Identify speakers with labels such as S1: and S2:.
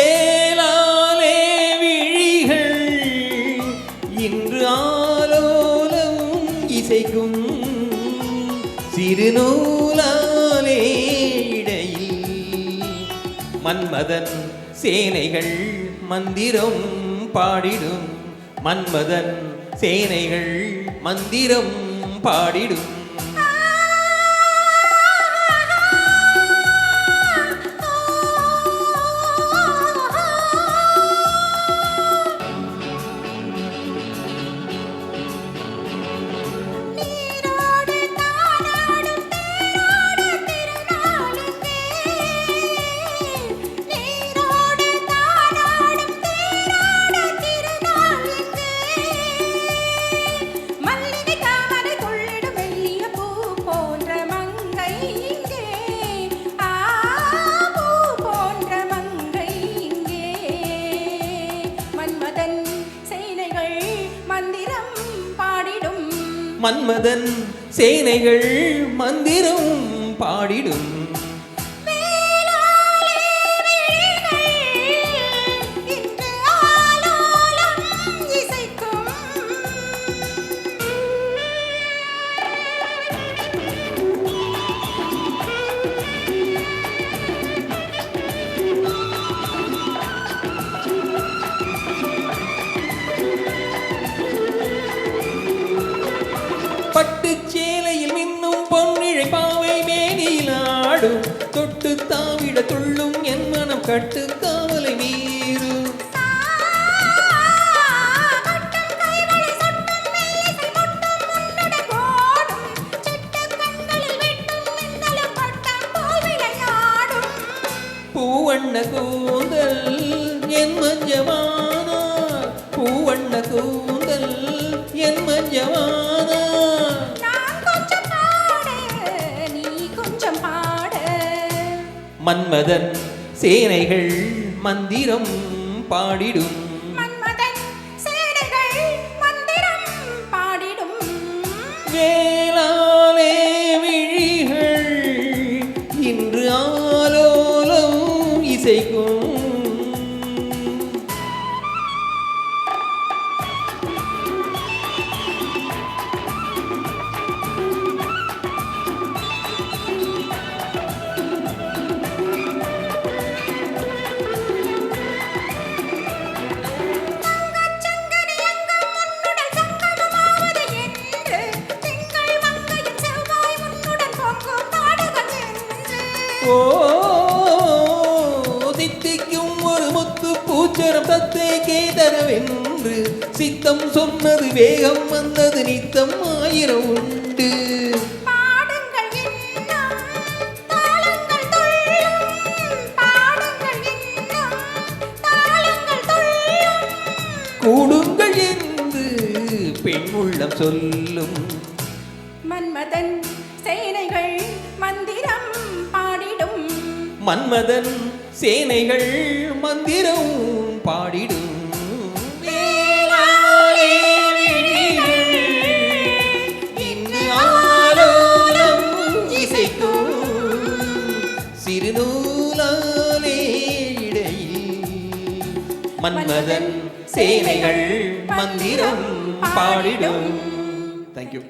S1: வேளாலே விழிகள் இன்று ஆலோலம் இசைக்கும் சிறுநூலாலே இடையில் மன்மதன் சேனைகள் மந்திரம் பாடிடும் மன்மதன் சேனைகள் மந்திரம் பாடிடும் மன்மதன் சேனைகள் மந்திரம் பாடிடும் பட்டு சேலையில் மின்னும் பொன்னிழை பாவை மேனிலாடும் தொட்டு தாவிட துள்ளும் என் மனம் கட்டு காவலை மீறும் பூவண்ண கூந்தல் என் மஞ்சமானா பூவண்ண கூந்தல் என் மஞ்சமானா மன்மதன் சேனைகள் மந்திரம் பாடிடும்
S2: மன்மதன் சேனைகள் மந்திரம் பாடிடும்
S1: வேளாலே விழிகள் இன்று ஆலோலம் இசைக்கும் தித்திக்கும் ஒரு முத்து பூச்சரம் தத்தே கேதரவென்று சித்தம் சொன்னது வேகம் வந்தது நித்தம் ஆயிரம் உண்டு கூடுங்கள் என்று பெண் உள்ளம் சொல்லும்
S2: மன்மதன் சேனைகள் மந்திரம் பாடிடும்
S1: மன்மதன் சேனைகள் மந்திரம் பாடிடும் இன்று ஆலோலம் இசைக்கும் சிறுநூலாலே இடையில் மன்மதன் சேனைகள் மந்திரம் பாடிடும். தேங்க்யூ.